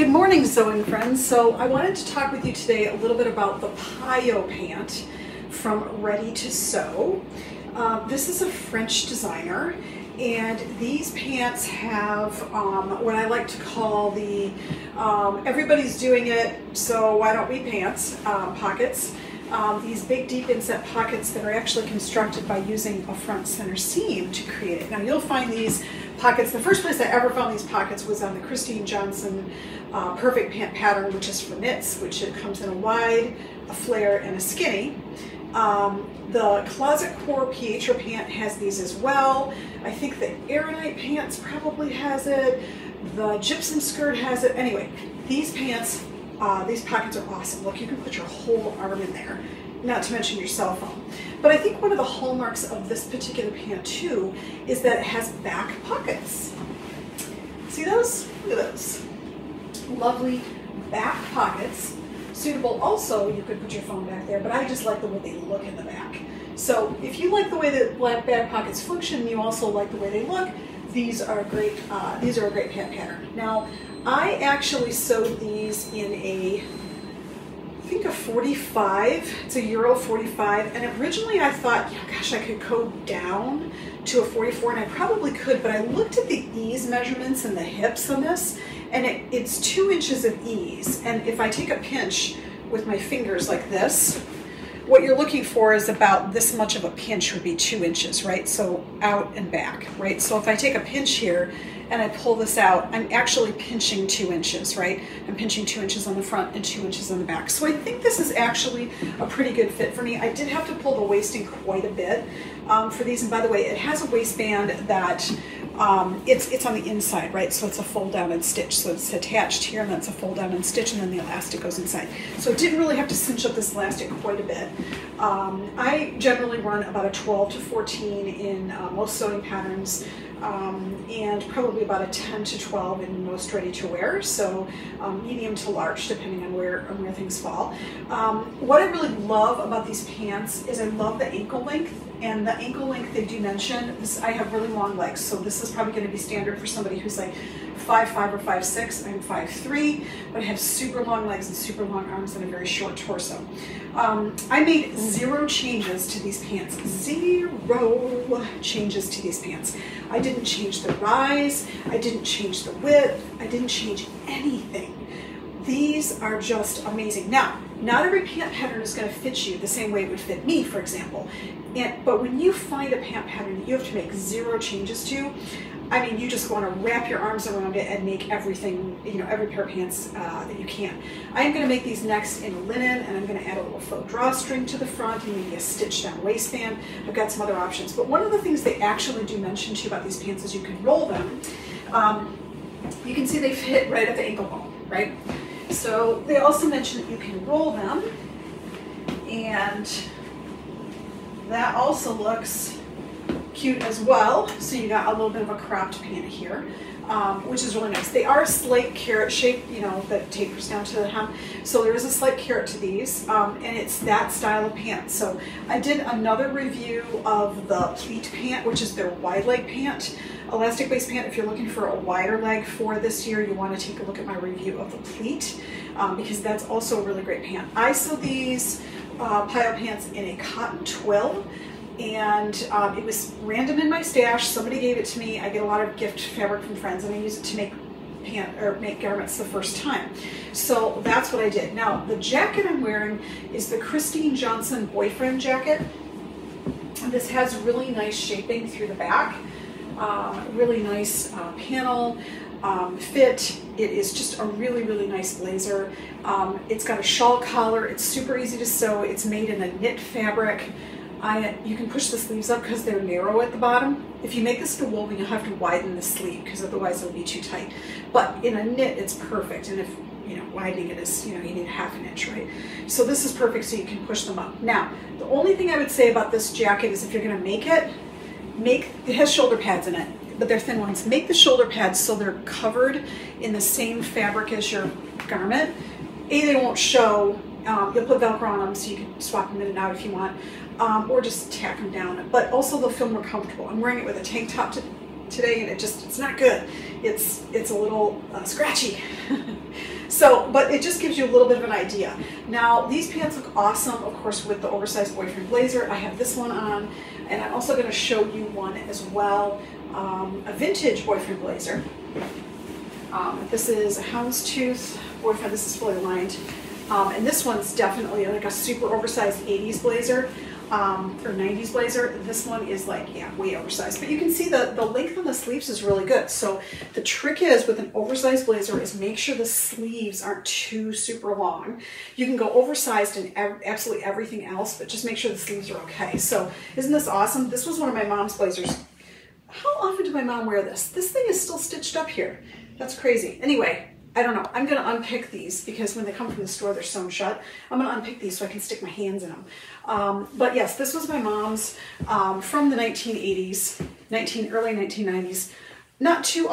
Good morning, sewing friends. So I wanted to talk with you today a little bit about the Pio Pant from Ready to Sew. This is a French designer, and these pants have what I like to call the everybody's doing it, so why don't we pants pockets. These big deep inset pockets that are actually constructed by using a front center seam to create it. Now you'll find these pockets, the first place I ever found these pockets was on the Christine Jonson Perfect Pant pattern, which is for knits, which it comes in a wide, a flare, and a skinny. The Closet Core Pietro pant has these as well. I think the Aeronite pants probably has it. The Gypsum skirt has it. Anyway, these pants, these pockets are awesome. Look, you can put your whole arm in there, not to mention your cell phone. But I think one of the hallmarks of this particular pant too is that it has back pockets. See those? Look at those. Lovely back pockets. Suitable also, you could put your phone back there, but I just like the way they look in the back. So if you like the way that back pockets function, you also like the way they look, these are great. These are a great pant pattern. Now, I actually sewed these in a, I think a 45. It's a Euro 45, and originally I thought, yeah, gosh, I could go down to a 44, and I probably could, but I looked at the ease measurements and the hips on this, and it's 2 inches of ease. And if I take a pinch with my fingers like this, what you're looking for is about this much of a pinch would be 2 inches, right? So out and back, right? So if I take a pinch here and I pull this out, I'm actually pinching 2 inches, right? I'm pinching 2 inches on the front and 2 inches on the back. So I think this is actually a pretty good fit for me. I did have to pull the waisting quite a bit for these. And by the way, it has a waistband that it's on the inside, right? So it's a fold down and stitch. So it's attached here, and that's a fold down and stitch, and then the elastic goes inside. So it didn't really have to cinch up this elastic quite a bit. I generally run about a 12 to 14 in most sewing patterns, and probably about a 10 to 12 in most ready to wear. So medium to large, depending on where things fall. What I really love about these pants is I love the ankle length. And the ankle length they do mention, I have really long legs, so this is probably going to be standard for somebody who's like 5'5" or 5'6". I'm 5'3", but I have super long legs and super long arms and a very short torso. I made 0 changes to these pants. 0 changes to these pants. I didn't change the rise, I didn't change the width, I didn't change anything. These are just amazing. Now, not every pant pattern is going to fit you the same way it would fit me, for example. But when you find a pant pattern that you have to make 0 changes to, I mean, you just want to wrap your arms around it and make everything, you know, every pair of pants that you can. I am going to make these next in linen, and I'm going to add a little faux drawstring to the front and maybe a stitched down waistband. I've got some other options. But one of the things they actually do mention to you about these pants is you can roll them. You can see they fit right at the ankle bone, right? So they also mention that you can roll them, and that also looks cute as well. So you got a little bit of a cropped pant here, which is really nice. They are a slight carrot shape, you know, that tapers down to the hem. So there is a slight carrot to these, and it's that style of pant. So I did another review of the pleat pant, which is their wide leg pant, elastic waist pant. If you're looking for a wider leg for this year, you want to take a look at my review of the pleat, because that's also a really great pant. I sew these Pio pants in a cotton twill, and it was random in my stash. Somebody gave it to me. I get a lot of gift fabric from friends, and I use it to make garments the first time. So that's what I did. Now the jacket I'm wearing is the Christine Jonson Boyfriend jacket. And this has really nice shaping through the back, really nice panel fit. It is just a really, really nice blazer. It's got a shawl collar. It's super easy to sew. It's made in a knit fabric. You can push the sleeves up because they're narrow at the bottom. If you make this to woven, you'll have to widen the sleeve because otherwise it'll be too tight. But in a knit, it's perfect. And if, you know, widening it is, you know, you need ½ an inch, right? So this is perfect, so you can push them up. Now, the only thing I would say about this jacket is if you're going to make it, it has shoulder pads in it, but they're thin ones. Make the shoulder pads so they're covered in the same fabric as your garment. They won't show. You'll put Velcro on them so you can swap them in and out if you want, or just tack them down. But also they'll feel more comfortable. I'm wearing it with a tank top today, and it's not good. It's a little scratchy. So, but it just gives you a little bit of an idea. Now, these pants look awesome, of course, with the Oversized Boyfriend Blazer. I have this one on, and I'm also going to show you one as well, a vintage Boyfriend Blazer. This is a houndstooth Boyfriend. This is fully lined. And this one's definitely like a super oversized 80s blazer, or 90s blazer. This one is like, yeah, way oversized. But you can see the length on the sleeves is really good. So the trick is with an oversized blazer is make sure the sleeves aren't too super long. You can go oversized in absolutely everything else, but just make sure the sleeves are okay. So isn't this awesome? This was one of my mom's blazers. How often did my mom wear this? This thing is still stitched up here. That's crazy. Anyway, I don't know. I'm going to unpick these because when they come from the store, they're sewn shut. I'm going to unpick these so I can stick my hands in them. But yes, this was my mom's from the 1980s, early 1990s. Not too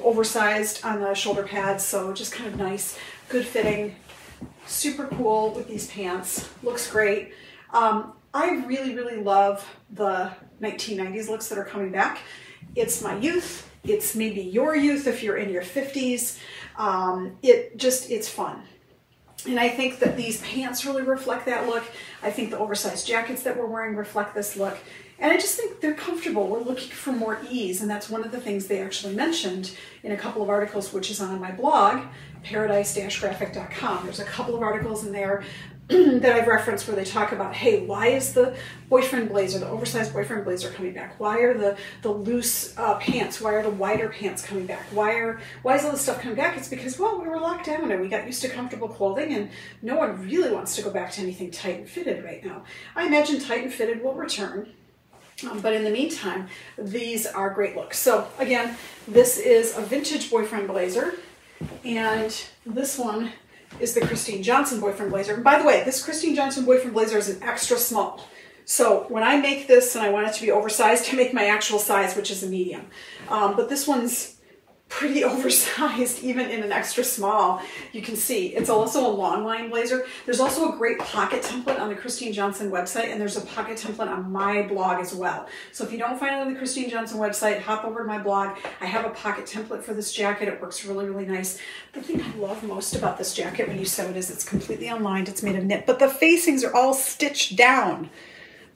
oversized on the shoulder pads, so just kind of nice, good fitting, super cool with these pants. Looks great. I really, really love the 1990s looks that are coming back. It's my youth. It's maybe your youth if you're in your 50s. It's fun. And I think that these pants really reflect that look. I think the oversized jackets that we're wearing reflect this look. And I just think they're comfortable. We're looking for more ease. And that's one of the things they actually mentioned in a couple of articles, which is on my blog, paradise-graphic.com. There's a couple of articles in there that I've referenced where they talk about, hey, why is the boyfriend blazer, the oversized boyfriend blazer coming back? Why are the loose pants? Why are the wider pants coming back? Why is all this stuff coming back? It's because, well, we were locked down and we got used to comfortable clothing and no one really wants to go back to anything tight and fitted right now. I imagine tight and fitted will return. But in the meantime, these are great looks. So again, this is a vintage boyfriend blazer, and this one is the Christine Jonson Boyfriend Blazer. And by the way, this Christine Jonson Boyfriend Blazer is an extra small. So when I make this and I want it to be oversized, I make my actual size, which is a medium. But this one's pretty oversized, even in an extra small. You can see it's also a long line blazer. There's also a great pocket template on the Christine Jonson website, and there's a pocket template on my blog as well. So if you don't find it on the Christine Jonson website, hop over to my blog. I have a pocket template for this jacket. It works really, really nice. The thing I love most about this jacket when you sew it is it's completely unlined. It's made of knit, but the facings are all stitched down.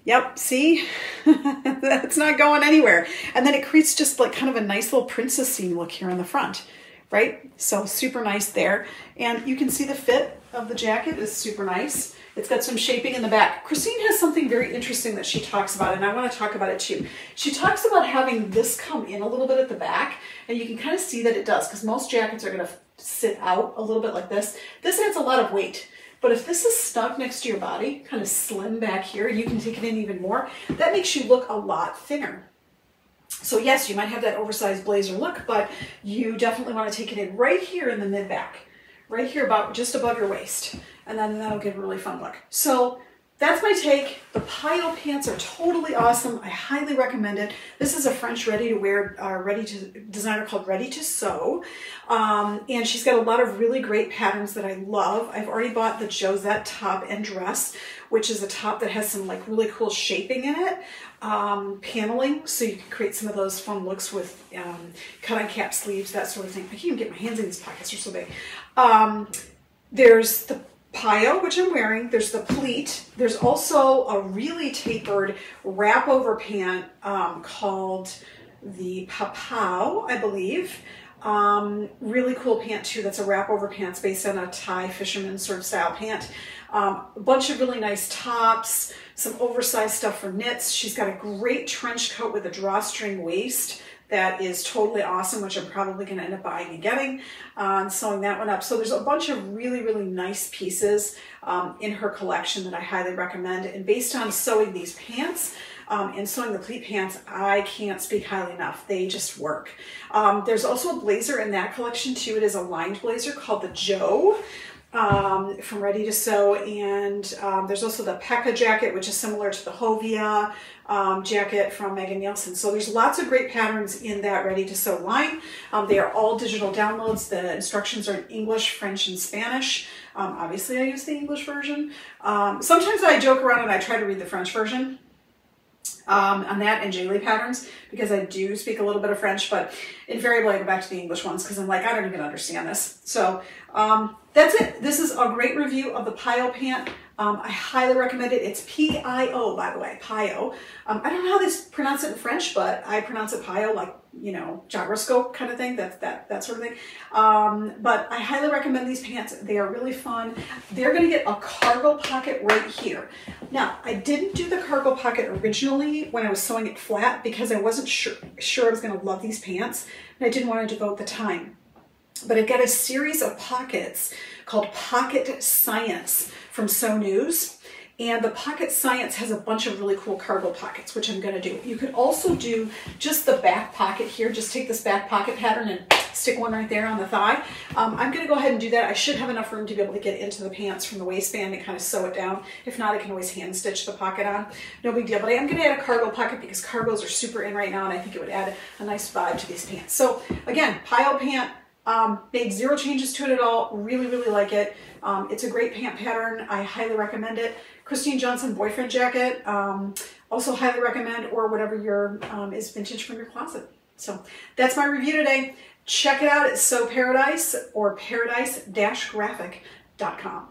Yep, see? That's not going anywhere. And then it creates just like kind of a nice little princess scene look here in the front, right? So super nice there. And you can see the fit of the jacket is super nice. It's got some shaping in the back. Christine has something very interesting that she talks about, and I want to talk about it too. She talks about having this come in a little bit at the back, and you can kind of see that it does, because most jackets are going to sit out a little bit like this. This adds a lot of weight. But if this is stuck next to your body, kind of slim back here, and you can take it in even more, that makes you look a lot thinner. So yes, you might have that oversized blazer look, but you definitely want to take it in right here in the mid-back, right here about just above your waist, and then that'll give a really fun look. So that's my take. The Pio pants are totally awesome. I highly recommend it. This is a French ready-to-wear designer called Ready to Sew. And she's got a lot of really great patterns that I love. I've already bought the Josette top and dress, which is a top that has some like really cool shaping in it, paneling, so you can create some of those fun looks with cut-on cap sleeves, that sort of thing. I can't even get my hands in these pockets, they're so big. There's the Pio, which I'm wearing. There's the pleat. There's also a really tapered wrap over pant called the Papau, I believe. Really cool pant too. That's a wrap over pants based on a Thai fisherman sort of style pant. A bunch of really nice tops, some oversized stuff for knits. She's got a great trench coat with a drawstring waist that is totally awesome, which I'm probably going to end up buying and getting, sewing that one up. So there's a bunch of really, really nice pieces in her collection that I highly recommend. And based on sewing these pants and sewing the pleat pants, I can't speak highly enough. They just work. There's also a blazer in that collection too. It is a lined blazer called the Joe. From Ready to Sew, and there's also the Pekka jacket, which is similar to the Hovia jacket from Megan Nielsen. So there's lots of great patterns in that Ready to Sew line. They are all digital downloads. The instructions are in English, French, and Spanish. Obviously, I use the English version. Sometimes I joke around and I try to read the French version. on that and Jaylee patterns, because I do speak a little bit of French, but invariably I go back to the English ones because I'm like, I don't even understand this. So that's it. This is a great review of the Pio Pant. I highly recommend it. It's P-I-O, by the way, Pio. I don't know how they pronounce it in French, but I pronounce it Pio, like, you know, gyroscope kind of thing, that sort of thing. But I highly recommend these pants. They are really fun. They're going to get a cargo pocket right here. Now, I didn't do the cargo pocket originally when I was sewing it flat because I wasn't sure I was going to love these pants, and I didn't want to devote the time. But I've got a series of pockets called Pocket Science from Sew News. And the Pocket Science has a bunch of really cool cargo pockets, which I'm going to do. You could also do just the back pocket here. Just take this back pocket pattern and stick one right there on the thigh. I'm going to go ahead and do that. I should have enough room to be able to get into the pants from the waistband and kind of sew it down. If not, I can always hand stitch the pocket on. No big deal. But I am going to add a cargo pocket because cargos are super in right now, and I think it would add a nice vibe to these pants. So again, Pio Pant. Made zero changes to it at all. Really, really like it. It's a great pant pattern. I highly recommend it. Christine Jonson Boyfriend jacket. Also highly recommend, or whatever your is vintage from your closet. So that's my review today. Check it out at Sew Paradise or paradise-graphic.com.